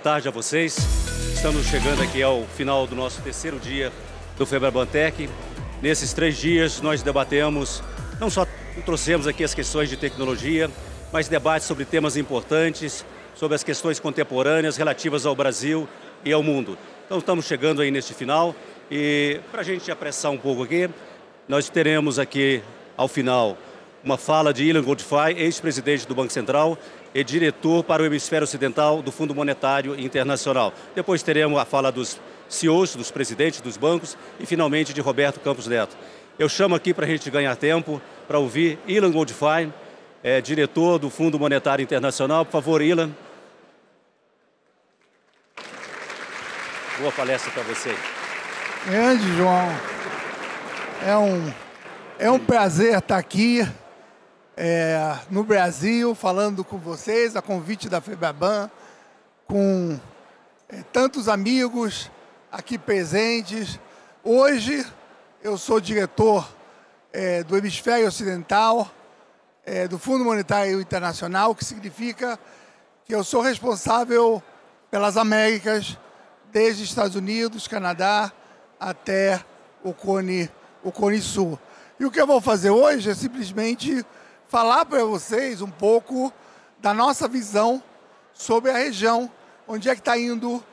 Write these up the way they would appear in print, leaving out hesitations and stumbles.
tarde a vocês. Estamos chegando aqui ao final do nosso terceiro dia do Febraban-Tech. Nesses 3 dias nós debatemos, não só trouxemos aqui as questões de tecnologia, mas debates sobre temas importantes, sobre as questões contemporâneas relativas ao Brasil e ao mundo. Então estamos chegando aí neste final e para a gente apressar um pouco aqui, nós teremos aqui ao final uma fala de Ilan Goldfein, ex-presidente do Banco Central e diretor para o hemisfério ocidental do Fundo Monetário Internacional. Depois teremos a fala dos CEOs, dos presidentes dos bancos e finalmente de Roberto Campos Neto. Eu chamo aqui para a gente ganhar tempo para ouvir Ilan Goldfein, diretor do Fundo Monetário Internacional. Por favor, Ilan. Boa palestra para você. Grande, João. É um prazer estar aqui no Brasil, falando com vocês, a convite da Febraban, com tantos amigos aqui presentes. Hoje eu sou diretor do Hemisfério Ocidental, do Fundo Monetário Internacional, o que significa que eu sou responsável pelas Américas, desde Estados Unidos, Canadá, até o Cone Sul. E o que eu vou fazer hoje é simplesmente falar para vocês um pouco da nossa visão sobre a região, onde é que está indo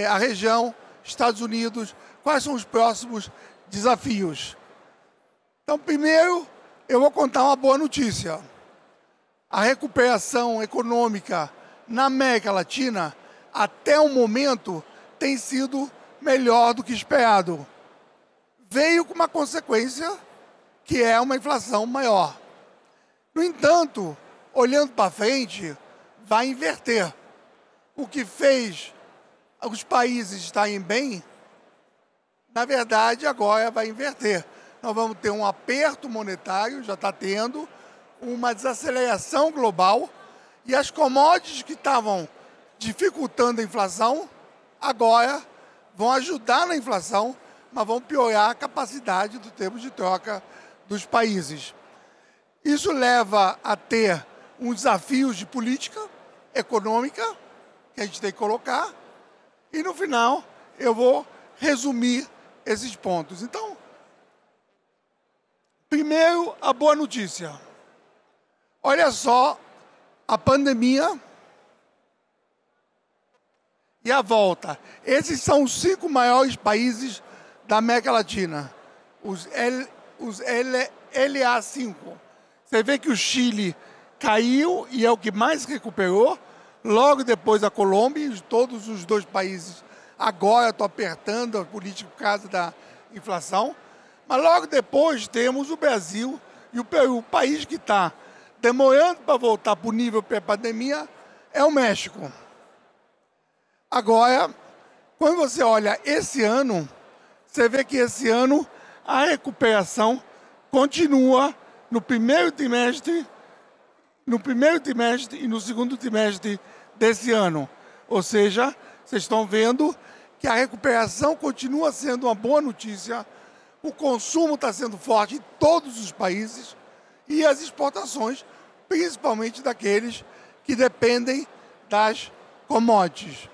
a região, Estados Unidos, quais são os próximos desafios. Então, primeiro, eu vou contar uma boa notícia. A recuperação econômica na América Latina, até o momento, tem sido melhor do que esperado. Veio com uma consequência que é uma inflação maior. No entanto, olhando para frente, vai inverter. O que fez os países estarem bem, na verdade, agora vai inverter. Nós vamos ter um aperto monetário, já está tendo, uma desaceleração global, e as commodities que estavam dificultando a inflação, agora vão ajudar na inflação, mas vão piorar a capacidade do termo de troca dos países. Isso leva a ter um desafio de política econômica que a gente tem que colocar, e no final eu vou resumir esses pontos. Então, primeiro, a boa notícia. Olha só a pandemia e a volta. Esses são os 5 maiores países da América Latina, os LA5. Você vê que o Chile caiu e é o que mais recuperou, logo depois a Colômbia, e todos os 2 países agora estão apertando a política por causa da inflação, mas logo depois temos o Brasil e o Peru. O país que está demorando para voltar para o nível pré-pandemia é o México. Agora, quando você olha esse ano, você vê que esse ano a recuperação continua no primeiro trimestre e no segundo trimestre desse ano. Ou seja, vocês estão vendo que a recuperação continua sendo uma boa notícia, o consumo está sendo forte em todos os países e as exportações, principalmente daqueles que dependem das commodities.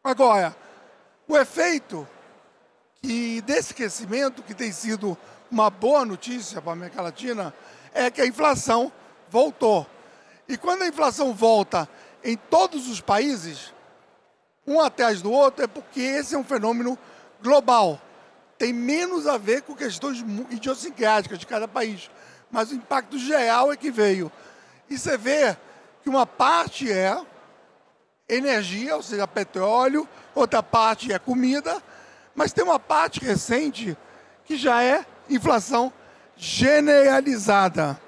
Agora, o efeito desse crescimento, que tem sido uma boa notícia para a América Latina, é que a inflação voltou. E quando a inflação volta em todos os países, um atrás do outro, é porque esse é um fenômeno global. Tem menos a ver com questões idiosincráticas de cada país, mas o impacto geral é que veio. E você vê que uma parte é energia, ou seja, petróleo, outra parte é comida, mas tem uma parte recente que já é inflação generalizada.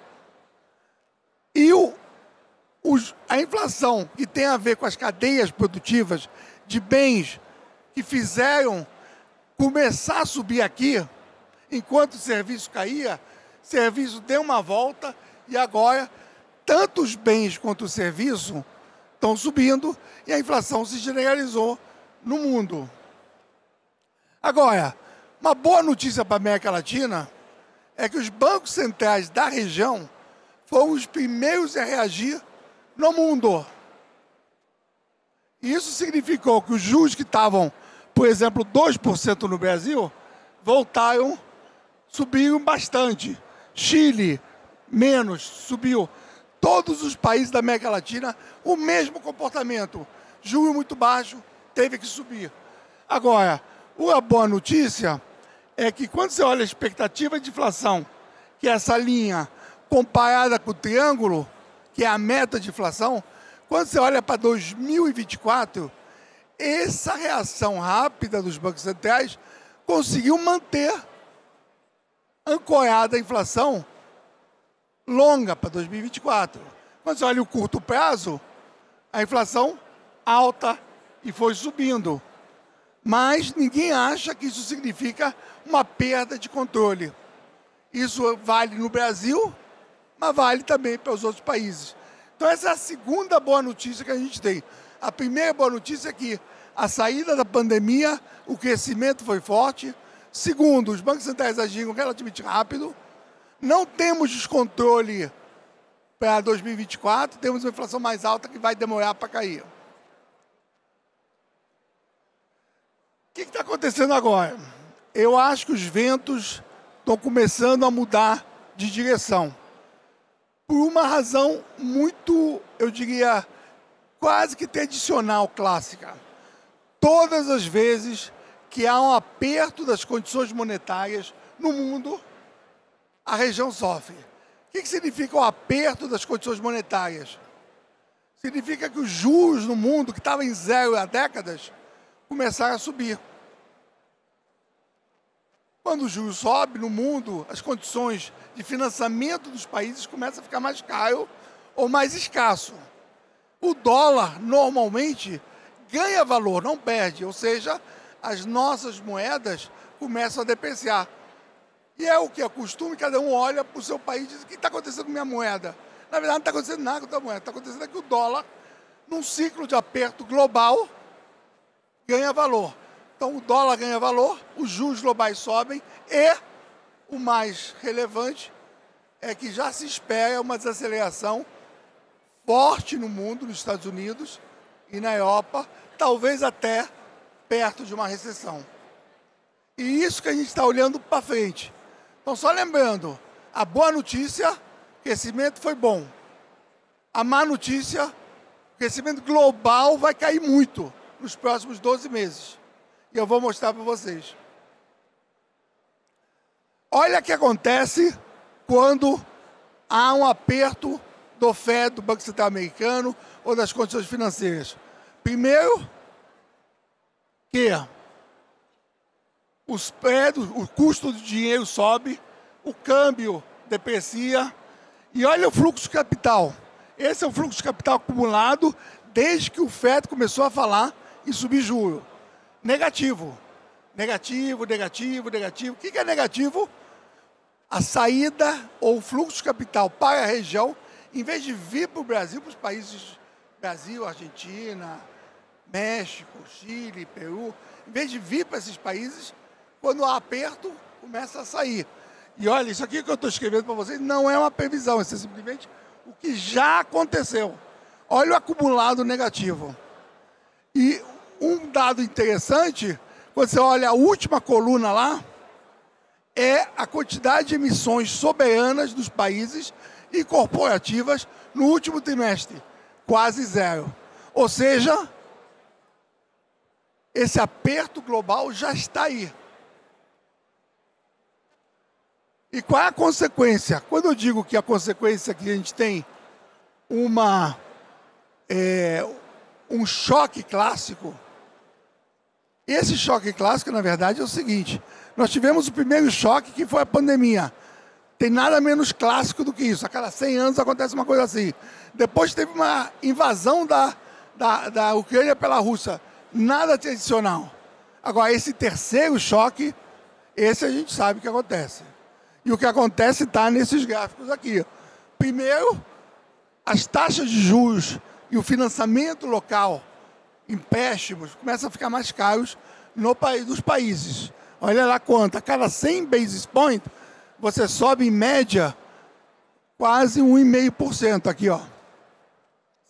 E a inflação que tem a ver com as cadeias produtivas de bens que fizeram começar a subir aqui, enquanto o serviço caía, o serviço deu uma volta e agora tanto os bens quanto o serviço estão subindo e a inflação se generalizou no mundo. Agora, uma boa notícia para a América Latina é que os bancos centrais da região foram os primeiros a reagir no mundo. Isso significou que os juros que estavam, por exemplo, 2% no Brasil, voltaram, subiram bastante. Chile, menos, subiu. Todos os países da América Latina, o mesmo comportamento. Juro muito baixo, teve que subir. Agora, uma boa notícia é que quando você olha a expectativa de inflação, que é essa linha comparada com o triângulo, que é a meta de inflação, quando você olha para 2024, essa reação rápida dos bancos centrais conseguiu manter ancorada a inflação longa para 2024. Quando você olha o curto prazo, a inflação alta e foi subindo. Mas ninguém acha que isso significa uma perda de controle. Isso vale no Brasil, mas vale também para os outros países. Então essa é a segunda boa notícia que a gente tem. A primeira boa notícia é que a saída da pandemia, o crescimento foi forte. Segundo, os bancos centrais agiram relativamente rápido. Não temos descontrole para 2024, temos uma inflação mais alta que vai demorar para cair. O que está acontecendo agora? Eu acho que os ventos estão começando a mudar de direção. Por uma razão muito, eu diria, quase que tradicional, clássica. Todas as vezes que há um aperto das condições monetárias no mundo, a região sofre. O que significa o aperto das condições monetárias? Significa que os juros no mundo, que estavam em zero há décadas, começaram a subir. Quando o juros sobe no mundo, as condições de financiamento dos países começam a ficar mais caro ou mais escasso. O dólar, normalmente, ganha valor, não perde, ou seja, as nossas moedas começam a depreciar. E é o que é costume, cada um olha para o seu país e diz: o que está acontecendo com minha moeda? Na verdade, não está acontecendo nada com a tua moeda. Está acontecendo é que o dólar, num ciclo de aperto global, ganha valor. Então, o dólar ganha valor, os juros globais sobem e, o mais relevante, é que já se espera uma desaceleração forte no mundo, nos Estados Unidos e na Europa, talvez até perto de uma recessão. E isso que a gente está olhando para frente. Então, só lembrando, a boa notícia, o crescimento foi bom. A má notícia, o crescimento global vai cair muito nos próximos 12 meses. E eu vou mostrar para vocês. Olha o que acontece quando há um aperto do FED, do Banco Central Americano, ou das condições financeiras. Primeiro, que os prédios, o custo do dinheiro sobe, o câmbio deprecia, e olha o fluxo de capital. Esse é o fluxo de capital acumulado desde que o FED começou a falar em subir juros. Negativo. Negativo, negativo, negativo. O que é negativo? A saída ou o fluxo de capital para a região, em vez de vir para o Brasil, para os países Brasil, Argentina, México, Chile, Peru, em vez de vir para esses países, quando há aperto, começa a sair. E olha, isso aqui que eu estou escrevendo para vocês não é uma previsão, isso é simplesmente o que já aconteceu. Olha o acumulado negativo. E um dado interessante, quando você olha a última coluna lá, é a quantidade de emissões soberanas dos países e corporativas no último trimestre, quase zero. Ou seja, esse aperto global já está aí. E qual é a consequência? Quando eu digo que a consequência é que a gente tem um choque clássico, esse choque clássico, na verdade, é o seguinte: nós tivemos o primeiro choque, que foi a pandemia. Tem nada menos clássico do que isso. A cada 100 anos acontece uma coisa assim. Depois teve uma invasão da Ucrânia pela Rússia. Nada tradicional. Agora, esse terceiro choque, esse a gente sabe o que acontece. E o que acontece está nesses gráficos aqui. Primeiro, as taxas de juros e o financiamento local, empréstimos, começam a ficar mais caros nos países. Olha lá quanto. A cada 100 basis points, você sobe em média quase 1,5% aqui, ó.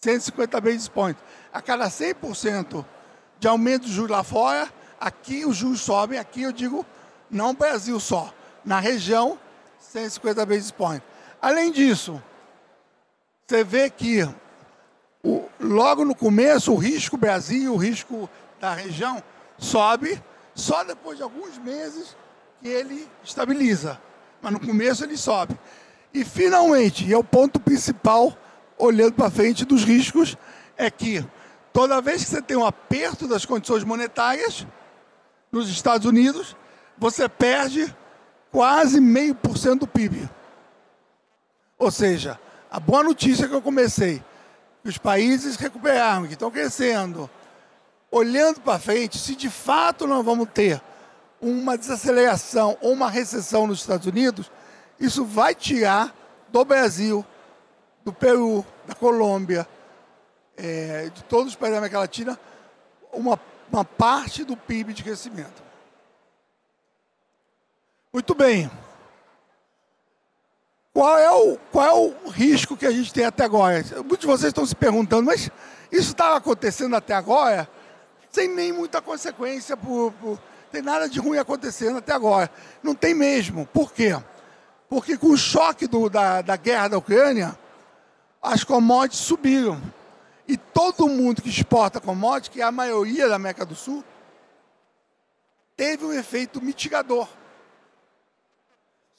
150 basis points. a cada 100% de aumento de juros lá fora, aqui os juros sobem, aqui eu digo, não no Brasil só, na região, 150 basis points. Além disso, você vê que logo no começo o risco Brasil, o risco da região sobe, só depois de alguns meses que ele estabiliza. Mas no começo ele sobe. E finalmente, e é o ponto principal, olhando para frente dos riscos, é que toda vez que você tem um aperto das condições monetárias nos Estados Unidos, você perde quase 0,5% do PIB. Ou seja, a boa notícia que eu comecei, que os países recuperaram, que estão crescendo, olhando para frente, se de fato nós vamos ter uma desaceleração ou uma recessão nos Estados Unidos, isso vai tirar do Brasil, do Peru, da Colômbia, de todos os países da América Latina, uma parte do PIB de crescimento. Muito bem. Qual é o risco que a gente tem até agora? Muitos de vocês estão se perguntando, mas isso estava acontecendo até agora sem nem muita consequência, tem nada de ruim acontecendo até agora. Não tem mesmo. Por quê? Porque com o choque da guerra da Ucrânia, as commodities subiram. E todo mundo que exporta commodities, que é a maioria da América do Sul, teve um efeito mitigador.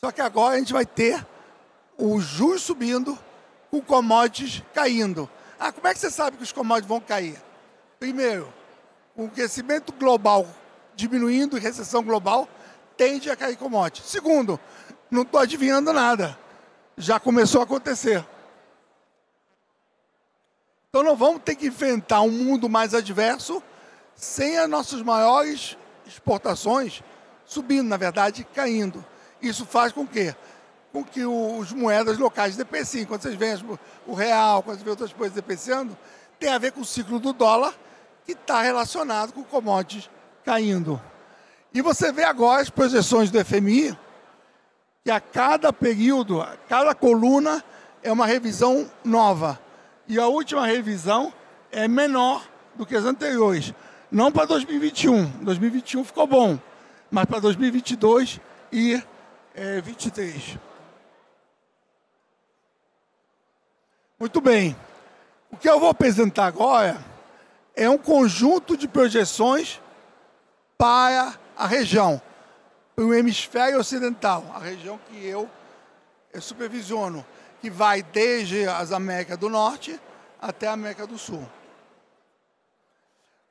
Só que agora a gente vai ter os juros subindo, com commodities caindo. Como é que você sabe que os commodities vão cair? Primeiro, com o crescimento global diminuindo e recessão global, tende a cair commodities. Segundo, não estou adivinhando nada. Já começou a acontecer. Então nós vamos ter que enfrentar um mundo mais adverso sem as nossas maiores exportações subindo, na verdade, caindo. Isso faz com que as moedas locais depreciem. Quando vocês veem o real, quando vocês veem outras coisas depreciando, tem a ver com o ciclo do dólar, que está relacionado com commodities caindo. E você vê agora as projeções do FMI, que a cada período, a cada coluna é uma revisão nova. E a última revisão é menor do que as anteriores. Não para 2021. 2021 ficou bom, mas para 2022 e 2023. Muito bem. O que eu vou apresentar agora é um conjunto de projeções para a região, para o hemisfério ocidental, a região que eu supervisiono, que vai desde as Américas do Norte até a América do Sul.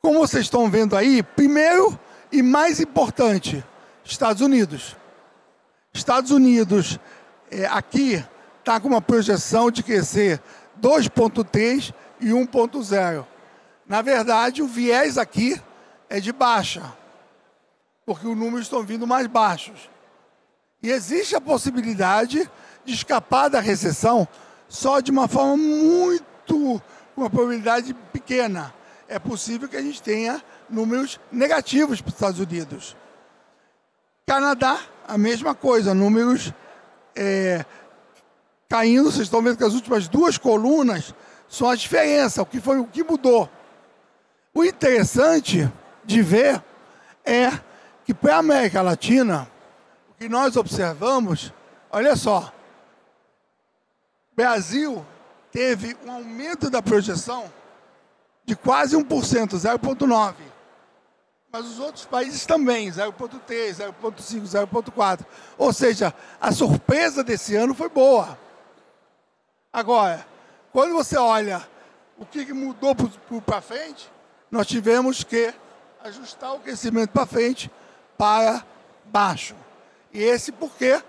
Como vocês estão vendo aí, primeiro e mais importante, Estados Unidos. Estados Unidos, aqui, está com uma projeção de crescer 2,3 e 1,0. Na verdade, o viés aqui é de baixa, porque os números estão vindo mais baixos. E existe a possibilidade de escapar da recessão só de uma forma uma probabilidade pequena. É possível que a gente tenha números negativos para os Estados Unidos. Canadá, a mesma coisa, números caindo. Vocês estão vendo que as últimas duas colunas são a diferença, o que mudou. O interessante de ver é que para a América Latina, o que nós observamos, olha só, Brasil teve um aumento da projeção de quase 1%, 0,9%. Mas os outros países também, 0,3%, 0,5%, 0,4%. Ou seja, a surpresa desse ano foi boa. Agora, quando você olha o que mudou para frente, nós tivemos que ajustar o crescimento para frente para baixo. E esse porque?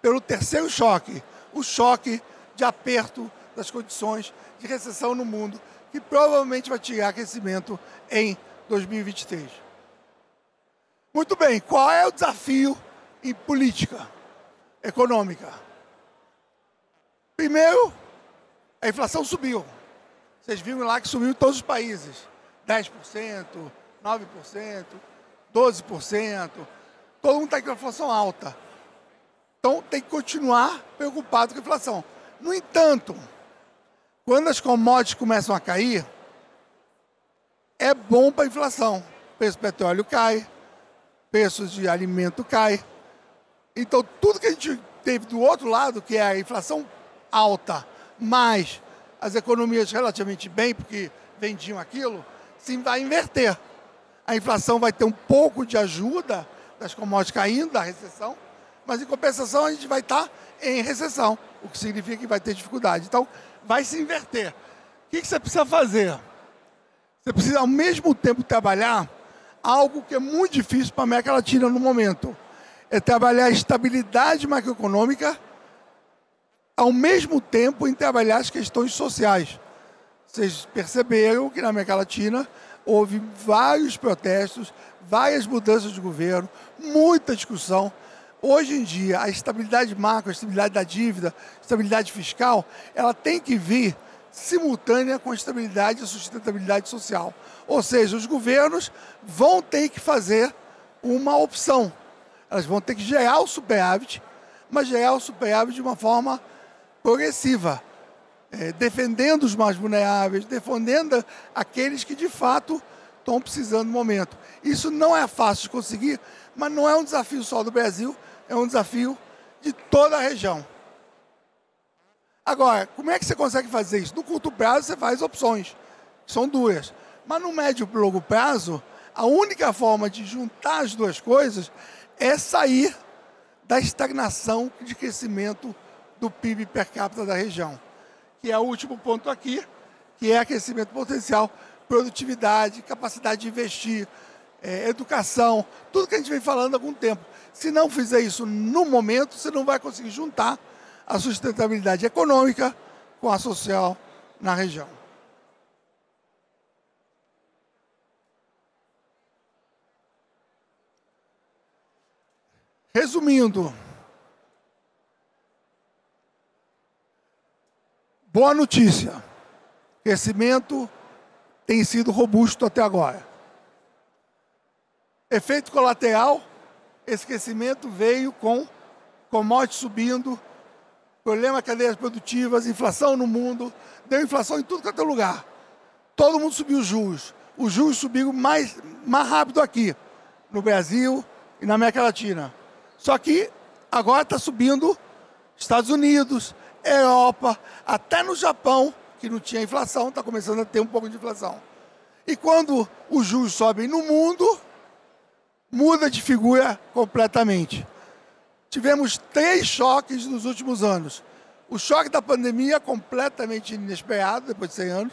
Pelo terceiro choque, o choque de aperto das condições de recessão no mundo, que provavelmente vai tirar crescimento em 2023. Muito bem, qual é o desafio em política econômica? Primeiro, a inflação subiu. Vocês viram lá que subiu em todos os países. 10%, 9%, 12%. Todo mundo está com a inflação alta. Então, tem que continuar preocupado com a inflação. No entanto, quando as commodities começam a cair, é bom para a inflação. O preço do petróleo cai, preços de alimento cai. Então, tudo que a gente teve do outro lado, que é a inflação alta, mas as economias relativamente bem, porque vendiam aquilo, sim, vai inverter. A inflação vai ter um pouco de ajuda das commodities caindo, da recessão, mas em compensação a gente vai estar em recessão, o que significa que vai ter dificuldade. Então, vai se inverter. O que você precisa fazer? Você precisa, ao mesmo tempo, trabalhar algo que é muito difícil para a América Latina no momento. É trabalhar a estabilidade macroeconômica, ao mesmo tempo em trabalhar as questões sociais. Vocês perceberam que na América Latina houve vários protestos, várias mudanças de governo, muita discussão. Hoje em dia, a estabilidade macro, a estabilidade da dívida, a estabilidade fiscal, ela tem que vir simultânea com a estabilidade e a sustentabilidade social. Ou seja, os governos vão ter que fazer uma opção. Elas vão ter que gerar o superávit, mas gerar o superávit de uma forma progressiva, defendendo os mais vulneráveis, defendendo aqueles que de fato estão precisando no momento. Isso não é fácil de conseguir, mas não é um desafio só do Brasil, é um desafio de toda a região. Agora, como é que você consegue fazer isso? No curto prazo, você faz opções, que são duas. Mas no médio e longo prazo, a única forma de juntar as duas coisas é sair da estagnação de crescimento do PIB per capita da região, que é o último ponto aqui, que é crescimento potencial, produtividade, capacidade de investir, educação, tudo que a gente vem falando há algum tempo. Se não fizer isso no momento, você não vai conseguir juntar a sustentabilidade econômica com a social na região. Resumindo, boa notícia, crescimento tem sido robusto até agora. Efeito colateral, esse crescimento veio com commodities subindo, problema cadeias produtivas, inflação no mundo, deu inflação em tudo quanto é lugar. Todo mundo subiu os juros subiram mais rápido aqui, no Brasil e na América Latina. Só que agora está subindo Estados Unidos, Europa, até no Japão, que não tinha inflação, está começando a ter um pouco de inflação. E quando os juros sobem no mundo, muda de figura completamente. Tivemos 3 choques nos últimos anos. O choque da pandemia, completamente inesperado, depois de 100 anos.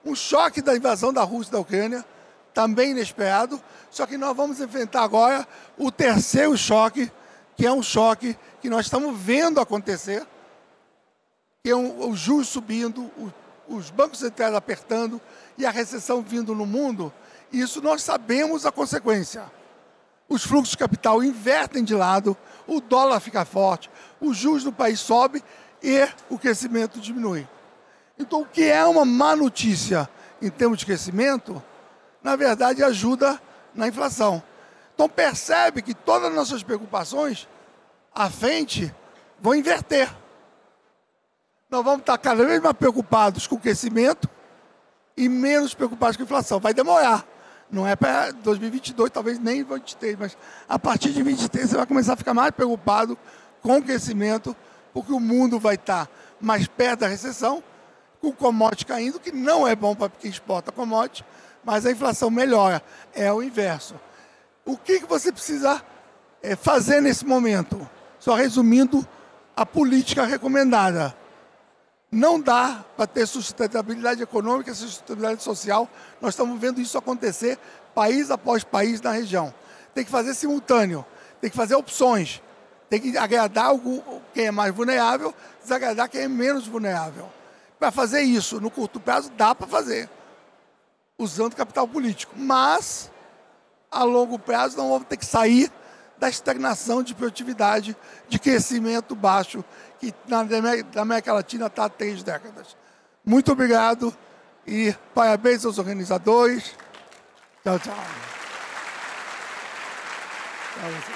Um choque da invasão da Rússia e da Ucrânia, também inesperado. Só que nós vamos enfrentar agora o terceiro choque, que é um choque que nós estamos vendo acontecer, que é os juros subindo, os bancos centrais apertando e a recessão vindo no mundo. Isso nós sabemos a consequência. Os fluxos de capital invertem de lado, o dólar fica forte, os juros do país sobem e o crescimento diminui. Então, o que é uma má notícia em termos de crescimento, na verdade, ajuda na inflação. Então, percebe que todas as nossas preocupações, à frente, vão inverter. Nós vamos estar cada vez mais preocupados com o crescimento e menos preocupados com a inflação. Vai demorar. Não é para 2022, talvez nem 2023, mas a partir de 2023 você vai começar a ficar mais preocupado com o crescimento, porque o mundo vai estar mais perto da recessão, com o commodity caindo, que não é bom para quem exporta commodity, mas a inflação melhora. É o inverso. O que você precisa fazer nesse momento? Só resumindo a política recomendada. Não dá para ter sustentabilidade econômica e sustentabilidade social. Nós estamos vendo isso acontecer país após país na região. Tem que fazer simultâneo, tem que fazer opções, tem que agradar quem é mais vulnerável, desagradar quem é menos vulnerável. Para fazer isso, no curto prazo, dá para fazer, usando capital político. Mas, a longo prazo, nós vamos ter que sair da estagnação de produtividade, de crescimento baixo, que na América Latina está há 3 décadas. Muito obrigado e parabéns aos organizadores. Tchau, tchau. Tchau, você.